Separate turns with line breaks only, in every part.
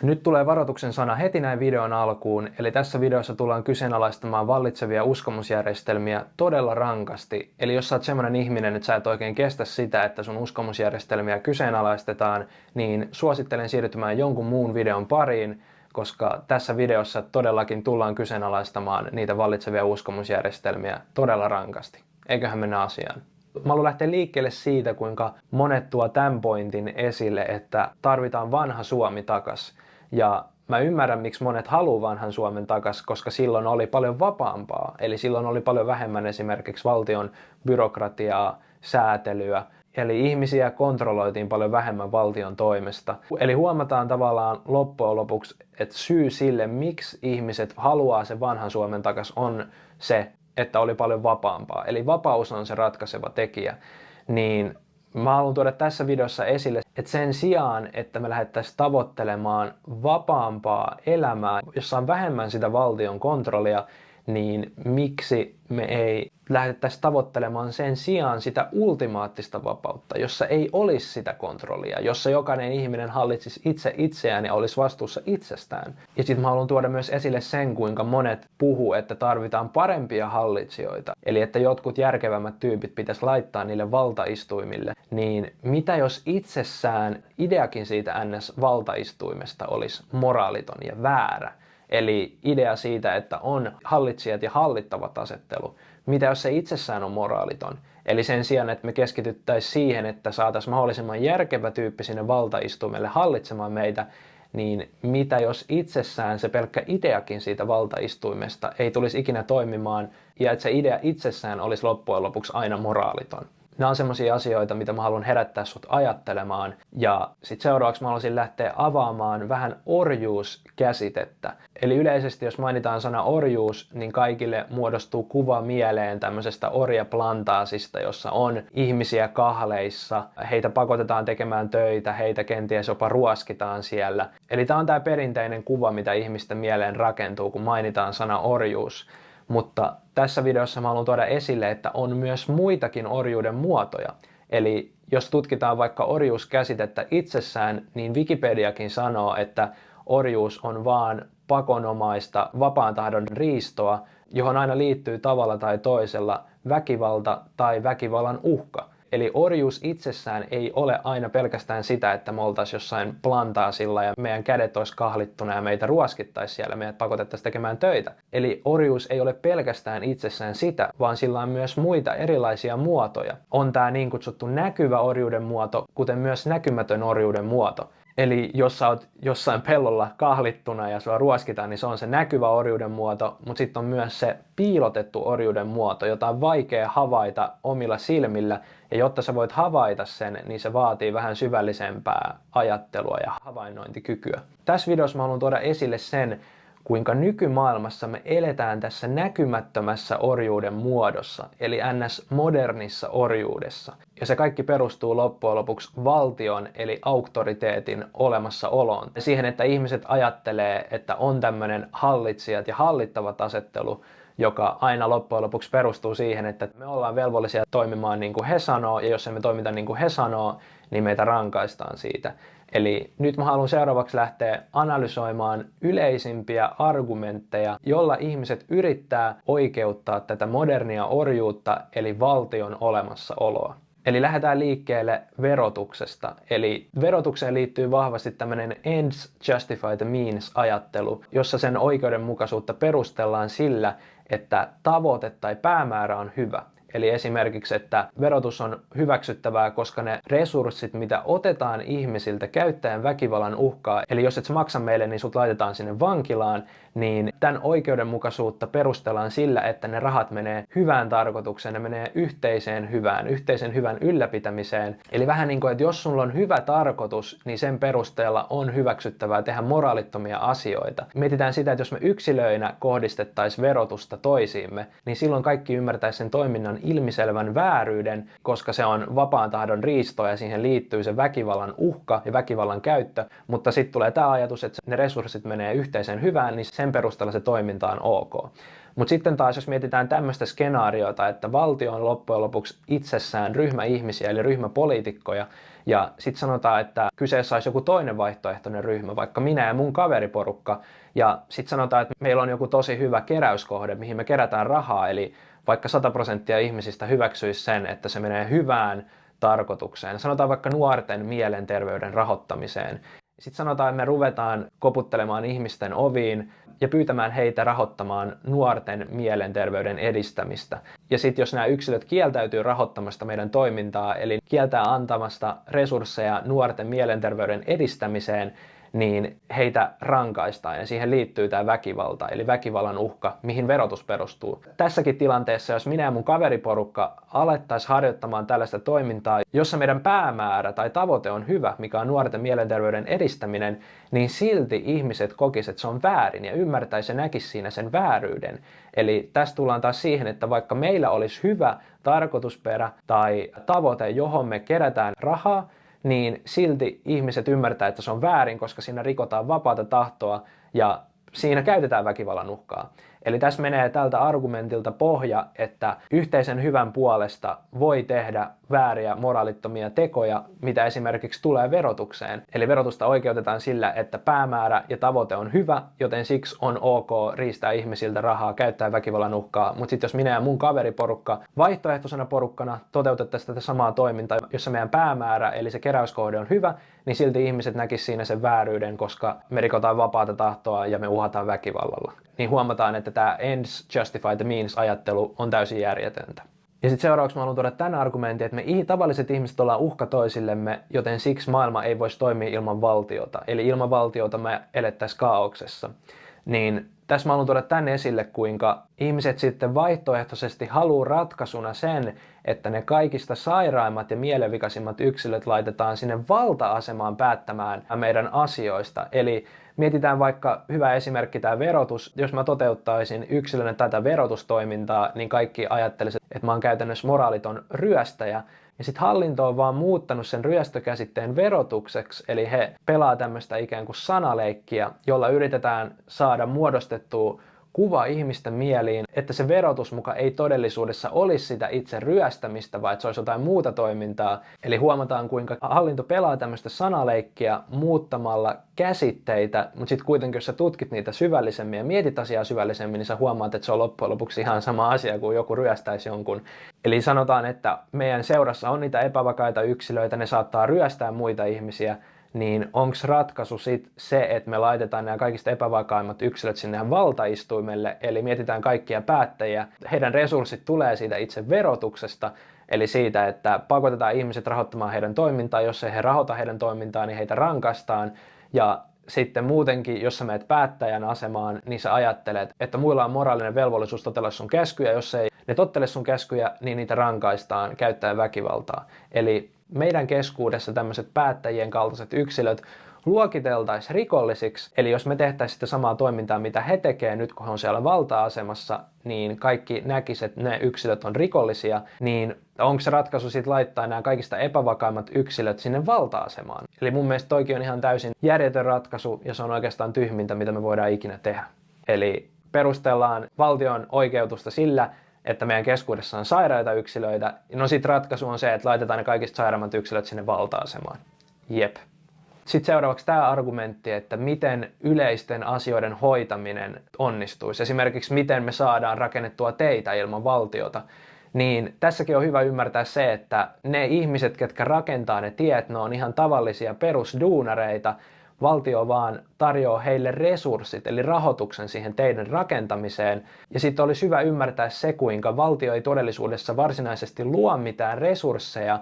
Nyt tulee varoituksen sana heti näin videon alkuun, eli tässä videossa tullaan kyseenalaistamaan vallitsevia uskomusjärjestelmiä todella rankasti. Eli jos sä oot semmonen ihminen, että sä et oikein kestä sitä, että sun uskomusjärjestelmiä kyseenalaistetaan, niin suosittelen siirtymään jonkun muun videon pariin, koska tässä videossa todellakin tullaan kyseenalaistamaan niitä vallitsevia uskomusjärjestelmiä todella rankasti. Eiköhän mennä asiaan. Mä haluan lähteä liikkeelle siitä, kuinka monet tuo tämän pointin esille, että tarvitaan vanha Suomi takas. Ja mä ymmärrän, miksi monet haluaa vanhan Suomen takas, koska silloin oli paljon vapaampaa. Eli silloin oli paljon vähemmän esimerkiksi valtion byrokratiaa, säätelyä. Eli ihmisiä kontrolloitiin paljon vähemmän valtion toimesta. Eli huomataan tavallaan loppujen lopuksi, että syy sille, miksi ihmiset haluaa sen vanhan Suomen takas, on se, että oli paljon vapaampaa. Eli vapaus on se ratkaiseva tekijä. Niin mä haluan tuoda tässä videossa esille, että sen sijaan, että me lähdettäisiin tavoittelemaan vapaampaa elämää, jossa on vähemmän sitä valtion kontrollia, niin miksi me ei lähdettäisiin tavoittelemaan sen sijaan sitä ultimaattista vapautta, jossa ei olisi sitä kontrollia, jossa jokainen ihminen hallitsisi itse itseään ja olisi vastuussa itsestään. Ja sitten mä haluan tuoda myös esille sen, kuinka monet puhuu, että tarvitaan parempia hallitsijoita, eli että jotkut järkevämmät tyypit pitäisi laittaa niille valtaistuimille, niin mitä jos itsessään ideakin siitä NS-valtaistuimesta olisi moraaliton ja väärä? Eli idea siitä, että on hallitsijat ja hallittavat asettelu. Mitä jos se itsessään on moraaliton? Eli sen sijaan, että me keskityttäisiin siihen, että saataisiin mahdollisimman järkevä tyyppi sinne valtaistuimelle hallitsemaan meitä, niin mitä jos itsessään se pelkkä ideakin siitä valtaistuimesta ei tulisi ikinä toimimaan ja että se idea itsessään olisi loppujen lopuksi aina moraaliton? Nämä on semmoisia asioita, mitä mä haluan herättää sut ajattelemaan. Ja sitten seuraavaksi mä haluaisin lähteä avaamaan vähän orjuuskäsitettä. Eli yleisesti jos mainitaan sana orjuus, niin kaikille muodostuu kuva mieleen tämmöisestä orjaplantaasista, jossa on ihmisiä kahleissa, heitä pakotetaan tekemään töitä, heitä kenties jopa ruoskitaan siellä. Eli tää on tää perinteinen kuva, mitä ihmisten mieleen rakentuu, kun mainitaan sana orjuus. Mutta tässä videossa mä haluan tuoda esille, että on myös muitakin orjuuden muotoja. Eli jos tutkitaan vaikka orjuuskäsitettä itsessään, niin Wikipediakin sanoo, että orjuus on vaan pakonomaista vapaan tahdon riistoa, johon aina liittyy tavalla tai toisella väkivalta tai väkivallan uhka. Eli orjuus itsessään ei ole aina pelkästään sitä, että me oltaisiin jossain plantaasilla ja meidän kädet olisi kahlittuna ja meitä ruoskittaisiin siellä, meidät pakotettaisiin tekemään töitä. Eli orjuus ei ole pelkästään itsessään sitä, vaan sillä on myös muita erilaisia muotoja. On tämä niin kutsuttu näkyvä orjuuden muoto, kuten myös näkymätön orjuuden muoto. Eli jos sä oot jossain pellolla kahlittuna ja sua ruoskitaan, niin se on se näkyvä orjuuden muoto, mutta sitten on myös se piilotettu orjuuden muoto, jota on vaikea havaita omilla silmillä. Ja jotta sä voit havaita sen, niin se vaatii vähän syvällisempää ajattelua ja havainnointikykyä. Tässä videossa mä haluan tuoda esille sen, kuinka nykymaailmassa me eletään tässä näkymättömässä orjuuden muodossa, eli NS-modernissa orjuudessa. Ja se kaikki perustuu loppujen lopuksi valtion, eli auktoriteetin olemassaoloon. Ja siihen, että ihmiset ajattelee, että on tämmöinen hallitsijat ja hallittavat asettelu, joka aina loppujen lopuksi perustuu siihen, että me ollaan velvollisia toimimaan niin kuin he sanoo, ja jos emme toimita niin kuin he sanoo, niin meitä rankaistaan siitä. Eli nyt mä haluan seuraavaksi lähteä analysoimaan yleisimpiä argumentteja, jolla ihmiset yrittää oikeuttaa tätä modernia orjuutta, eli valtion olemassaoloa. Eli lähdetään liikkeelle verotuksesta. Eli verotukseen liittyy vahvasti tämmöinen ends justify the means -ajattelu, jossa sen oikeudenmukaisuutta perustellaan sillä, että tavoite tai päämäärä on hyvä. Eli esimerkiksi, että verotus on hyväksyttävää, koska ne resurssit, mitä otetaan ihmisiltä käyttäen väkivallan uhkaa, eli jos et sä maksa meille, niin sut laitetaan sinne vankilaan, niin tämän oikeudenmukaisuutta perustellaan sillä, että ne rahat menee hyvään tarkoitukseen, ne menee yhteisen hyvän ylläpitämiseen. Eli vähän niin kuin, että jos sulla on hyvä tarkoitus, niin sen perusteella on hyväksyttävää tehdä moraalittomia asioita. Mietitään sitä, että jos me yksilöinä kohdistettaisiin verotusta toisiimme, niin silloin kaikki ymmärtäisi sen toiminnan ilmiselvän vääryyden, koska se on vapaan tahdon riisto ja siihen liittyy se väkivallan uhka ja väkivallan käyttö, mutta sitten tulee tämä ajatus, että ne resurssit menee yhteiseen hyvään, niin sen perusteella se toiminta on ok. Mutta sitten taas, jos mietitään tämmöistä skenaariota, että valtio on loppujen lopuksi itsessään ryhmä ihmisiä, eli ryhmä poliitikkoja, Ja sitten sanotaan, että kyseessä olisi joku toinen vaihtoehtoinen ryhmä, vaikka minä ja mun kaveriporukka. Ja sitten sanotaan, että meillä on joku tosi hyvä keräyskohde, mihin me kerätään rahaa. Eli vaikka 100% ihmisistä hyväksyisi sen, että se menee hyvään tarkoitukseen. Sanotaan vaikka nuorten mielenterveyden rahoittamiseen. Sitten sanotaan, että me ruvetaan koputtelemaan ihmisten oviin ja pyytämään heitä rahoittamaan nuorten mielenterveyden edistämistä. Ja sitten jos nämä yksilöt kieltäytyy rahoittamasta meidän toimintaa, eli kieltää antamasta resursseja nuorten mielenterveyden edistämiseen, niin heitä rankaistaan ja siihen liittyy tämä väkivalta, eli väkivallan uhka, mihin verotus perustuu. Tässäkin tilanteessa, jos minä ja mun kaveriporukka alettaisiin harjoittamaan tällaista toimintaa, jossa meidän päämäärä tai tavoite on hyvä, mikä on nuorten mielenterveyden edistäminen, niin silti ihmiset kokisivat, että se on väärin ja ymmärtäisi ja näkisi siinä sen vääryyden. Eli tästä tullaan taas siihen, että vaikka meillä olisi hyvä tarkoitusperä tai tavoite, johon me kerätään rahaa, niin silti ihmiset ymmärtää, että se on väärin, koska siinä rikotaan vapaata tahtoa ja siinä käytetään väkivallan uhkaa. Eli tässä menee tältä argumentilta pohja, että yhteisen hyvän puolesta voi tehdä vääriä moraalittomia tekoja, mitä esimerkiksi tulee verotukseen. Eli verotusta oikeutetaan sillä, että päämäärä ja tavoite on hyvä, joten siksi on ok riistää ihmisiltä rahaa, käyttää väkivallan uhkaa. Mutta sitten jos minä ja mun kaveriporukka vaihtoehtoisena porukkana toteutettaisiin tätä samaa toimintaa, jossa meidän päämäärä eli se keräyskohde on hyvä, niin silti ihmiset näkisivät siinä sen vääryyden, koska me rikotaan vapaata tahtoa ja me uhataan väkivallalla. Niin huomataan, että tämä ends justify the means -ajattelu on täysin järjetöntä. Ja sitten seuraavaksi mä haluan tuoda tämän argumentin, että me tavalliset ihmiset ollaan uhka toisillemme, joten siksi maailma ei voisi toimia ilman valtiota. Eli ilman valtiota me elettäisiin kaauksessa. Niin tässä mä haluan tuoda tämän esille, kuinka ihmiset sitten vaihtoehtoisesti haluaa ratkaisuna sen, että ne kaikista sairaimmat ja mielenvikaisimmat yksilöt laitetaan sinne valta-asemaan päättämään meidän asioista. Eli mietitään vaikka hyvä esimerkki tämä verotus. Jos mä toteuttaisin yksilönä tätä verotustoimintaa, niin kaikki ajattelisivat, että mä oon käytännössä moraaliton ryöstäjä. Ja sitten hallinto on vaan muuttanut sen ryöstökäsitteen verotukseksi, eli he pelaa tämmöistä ikään kuin sanaleikkiä, jolla yritetään saada muodostettua kuva ihmisten mieliin, että se verotus muka ei todellisuudessa olisi sitä itse ryöstämistä, vaan että se olisi jotain muuta toimintaa. Eli huomataan, kuinka hallinto pelaa tämmöistä sanaleikkiä muuttamalla käsitteitä, mutta sitten kuitenkin, jos sä tutkit niitä syvällisemmin ja mietit asiaa syvällisemmin, niin sä huomaat, että se on loppujen lopuksi ihan sama asia kuin joku ryöstäisi jonkun. Eli sanotaan, että meidän seurassa on niitä epävakaita yksilöitä, ne saattaa ryöstää muita ihmisiä, niin onko ratkaisu sit se, että me laitetaan nämä kaikista epävakaimmat yksilöt sinne valtaistuimelle, eli mietitään kaikkia päättäjiä, heidän resurssit tulee siitä itse verotuksesta, eli siitä, että pakotetaan ihmiset rahoittamaan heidän toimintaa, jos ei he rahoita heidän toimintaa, niin heitä rankaistaan, ja sitten muutenkin, jos sä menet päättäjän asemaan, niin sä ajattelet, että muilla on moraalinen velvollisuus totella sun käskyjä, jos ei ne tottele sun käskyjä, niin niitä rankaistaan käyttäen väkivaltaa. Eli meidän keskuudessa tämmöiset päättäjien kaltaiset yksilöt luokiteltaisiin rikollisiksi, eli jos me tehtäisiin sitä samaa toimintaa, mitä he tekevät nyt, kun he on siellä valta-asemassa, niin kaikki näkisivät, että ne yksilöt on rikollisia, niin onko se ratkaisu sitten laittaa nämä kaikista epävakaimmat yksilöt sinne valta-asemaan? Eli mun mielestä toikin on ihan täysin järjetön ratkaisu, ja se on oikeastaan tyhmintä, mitä me voidaan ikinä tehdä. Eli perustellaan valtion oikeutusta sillä, että meidän keskuudessa on sairaita yksilöitä, no sitten ratkaisu on se, että laitetaan ne kaikista sairaimmat yksilöt sinne valta-asemaan. Jep. Sitten seuraavaksi tämä argumentti, että miten yleisten asioiden hoitaminen onnistuisi. Esimerkiksi miten me saadaan rakennettua teitä ilman valtiota. Niin tässäkin on hyvä ymmärtää se, että ne ihmiset, ketkä rakentaa ne tiet, ne on ihan tavallisia perusduunareita. Valtio vaan tarjoaa heille resurssit, eli rahoituksen siihen teidän rakentamiseen. Ja sitten olisi hyvä ymmärtää se, kuinka valtio ei todellisuudessa varsinaisesti luo mitään resursseja,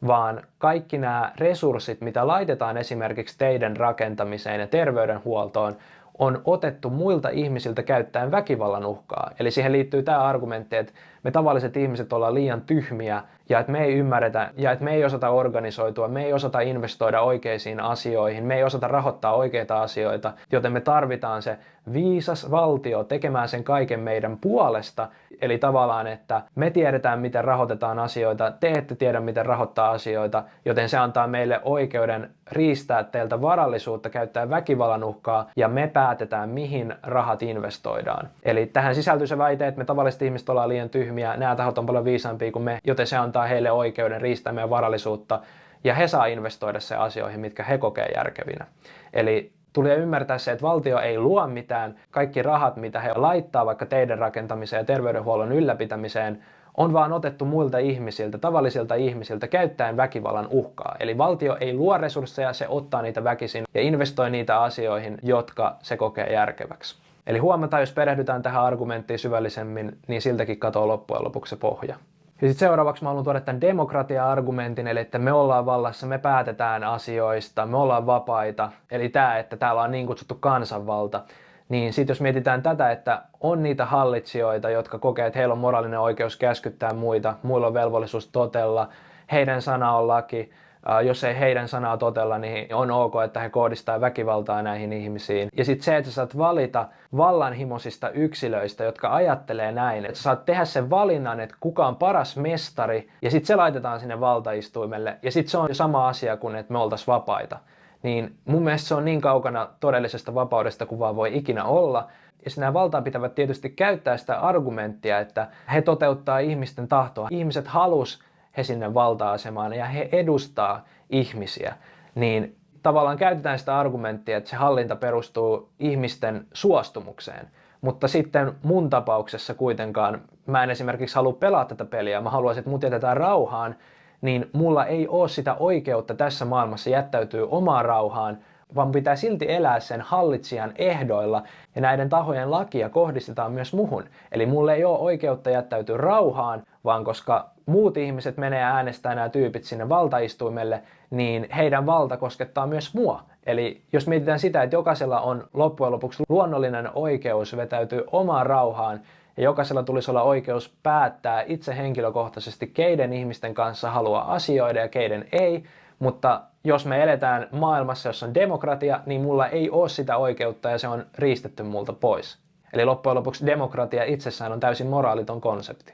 vaan kaikki nämä resurssit, mitä laitetaan esimerkiksi teidän rakentamiseen ja terveydenhuoltoon, on otettu muilta ihmisiltä käyttäen väkivallan uhkaa. Eli siihen liittyy tämä argumentti, että me tavalliset ihmiset ollaan liian tyhmiä ja että me ei ymmärretä ja että me ei osata organisoitua, me ei osata investoida oikeisiin asioihin, me ei osata rahoittaa oikeita asioita, joten me tarvitaan se viisas valtio tekemään sen kaiken meidän puolesta. Eli tavallaan, että me tiedetään, miten rahoitetaan asioita, te ette tiedä, miten rahoittaa asioita, joten se antaa meille oikeuden riistää teiltä varallisuutta käyttää väkivallan uhkaa ja me päätetään, mihin rahat investoidaan. Eli tähän sisältyy se väite, että me tavalliset ihmiset ollaan liian tyhmiä, nämä tahot on paljon viisaampia kuin me, joten se antaa heille oikeuden riistää meidän varallisuutta ja he saa investoida se asioihin, mitkä he kokee järkevinä. Eli tuli ymmärtää se, että valtio ei luo mitään. Kaikki rahat, mitä he laittaa vaikka teiden rakentamiseen ja terveydenhuollon ylläpitämiseen, on vaan otettu muilta ihmisiltä, tavallisilta ihmisiltä, käyttäen väkivallan uhkaa. Eli valtio ei luo resursseja, se ottaa niitä väkisin ja investoi niitä asioihin, jotka se kokee järkeväksi. Eli huomataan, jos perehdytään tähän argumenttiin syvällisemmin, niin siltäkin katoo loppujen lopuksi se pohja. Ja sitten seuraavaksi mä haluan tuoda tämän demokratia-argumentin, eli että me ollaan vallassa, me päätetään asioista, me ollaan vapaita, eli tämä, että täällä on niin kutsuttu kansanvalta. Niin sitten jos mietitään tätä, että on niitä hallitsijoita, jotka kokee, että heillä on moraalinen oikeus käskyttää muita, muilla on velvollisuus totella, heidän sana on laki, jos ei heidän sanaa totella, niin on ok, että he kohdistaa väkivaltaa näihin ihmisiin. Ja sitten se, että sä saat valita vallanhimoisista yksilöistä, jotka ajattelee näin, että sä saat tehdä sen valinnan, että kuka on paras mestari, ja sitten se laitetaan sinne valtaistuimelle, ja sitten se on sama asia kuin, että me oltaisiin vapaita. Niin mun mielestä se on niin kaukana todellisesta vapaudesta kuin vaan voi ikinä olla. Ja nämä valtaapitävät tietysti käyttää sitä argumenttia, että he toteuttaa ihmisten tahtoa. Ihmiset halus he sinne valta-asemaan ja he edustaa ihmisiä. Niin tavallaan käytetään sitä argumenttia, että se hallinta perustuu ihmisten suostumukseen. Mutta sitten mun tapauksessa kuitenkaan, mä en esimerkiksi halua pelaa tätä peliä, mä haluaisin, että mut jätetään rauhaan, niin mulla ei ole sitä oikeutta tässä maailmassa jättäytyä omaan rauhaan, vaan pitää silti elää sen hallitsijan ehdoilla, ja näiden tahojen lakia kohdistetaan myös muhun. Eli mulla ei ole oikeutta jättäytyä rauhaan, vaan koska muut ihmiset menee äänestää nämä tyypit sinne valtaistuimelle, niin heidän valta koskettaa myös mua. Eli jos mietitään sitä, että jokaisella on loppujen lopuksi luonnollinen oikeus vetäytyä omaan rauhaan, ja jokaisella tulisi olla oikeus päättää itse henkilökohtaisesti, keiden ihmisten kanssa haluaa asioida ja keiden ei, mutta jos me eletään maailmassa, jossa on demokratia, niin mulla ei ole sitä oikeutta ja se on riistetty multa pois. Eli loppujen lopuksi demokratia itsessään on täysin moraaliton konsepti.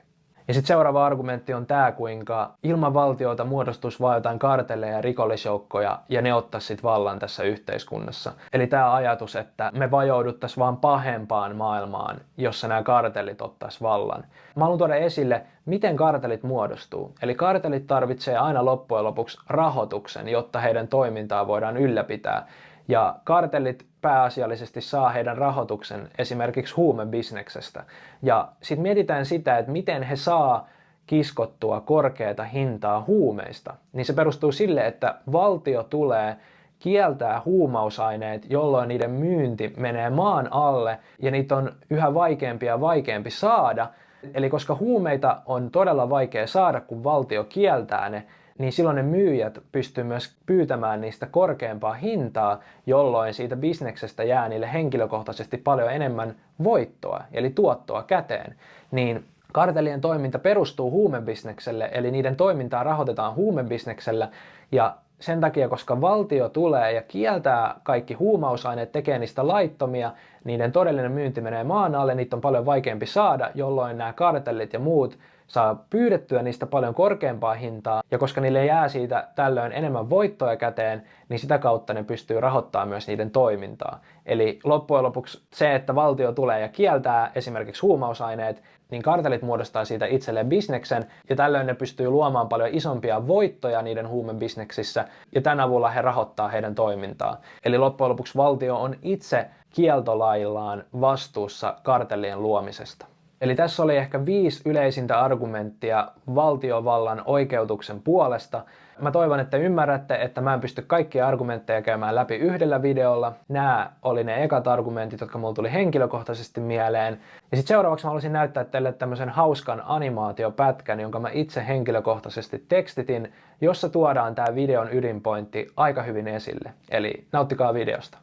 Ja sitten seuraava argumentti on tämä, kuinka ilman valtiota muodostuisi vain jotain kartelleja ja rikollisjoukkoja ja ne ottaisi sitten vallan tässä yhteiskunnassa. Eli tämä ajatus, että me vajouduttaisiin vaan pahempaan maailmaan, jossa nämä kartellit ottaisi vallan. Mä haluan tuoda esille, miten kartellit muodostuu. Eli kartellit tarvitsee aina loppujen lopuksi rahoituksen, jotta heidän toimintaa voidaan ylläpitää. Ja kartellit pääasiallisesti saa heidän rahoituksen esimerkiksi huumebisneksestä. Ja sitten mietitään sitä, että miten he saa kiskottua korkeata hintaa huumeista. Niin se perustuu sille, että valtio tulee kieltää huumausaineet, jolloin niiden myynti menee maan alle ja niitä on yhä vaikeampi ja vaikeampi saada. Eli koska huumeita on todella vaikea saada, kun valtio kieltää ne, niin silloin ne myyjät pystyy myös pyytämään niistä korkeampaa hintaa, jolloin siitä bisneksestä jää niille henkilökohtaisesti paljon enemmän voittoa, eli tuottoa käteen. Niin kartellien toiminta perustuu huumebisnekselle, eli niiden toimintaa rahoitetaan huumebisneksellä, ja sen takia, koska valtio tulee ja kieltää kaikki huumausaineet, tekee niistä laittomia, niiden todellinen myynti menee maan alle, niitä on paljon vaikeampi saada, jolloin nämä kartellit ja muut saa pyydettyä niistä paljon korkeampaa hintaa, ja koska niille jää siitä tällöin enemmän voittoja käteen, niin sitä kautta ne pystyy rahoittamaan myös niiden toimintaa. Eli loppujen lopuksi se, että valtio tulee ja kieltää esimerkiksi huumausaineet, niin kartellit muodostaa siitä itselleen bisneksen, ja tällöin ne pystyy luomaan paljon isompia voittoja niiden huumebisneksissä, ja tämän avulla he rahoittaa heidän toimintaa. Eli loppujen lopuksi valtio on itse kieltolaillaan vastuussa kartellien luomisesta. Eli tässä oli ehkä 5 yleisintä argumenttia valtiovallan oikeutuksen puolesta. Mä toivon, että ymmärrätte, että mä en pysty kaikkia argumentteja käymään läpi yhdellä videolla. Nämä oli ne ekat argumentit, jotka mulla tuli henkilökohtaisesti mieleen. Ja sitten seuraavaksi mä haluaisin näyttää teille tämmöisen hauskan animaatiopätkän, jonka mä itse henkilökohtaisesti tekstitin, jossa tuodaan tää videon ydinpointti aika hyvin esille. Eli nauttikaa videosta.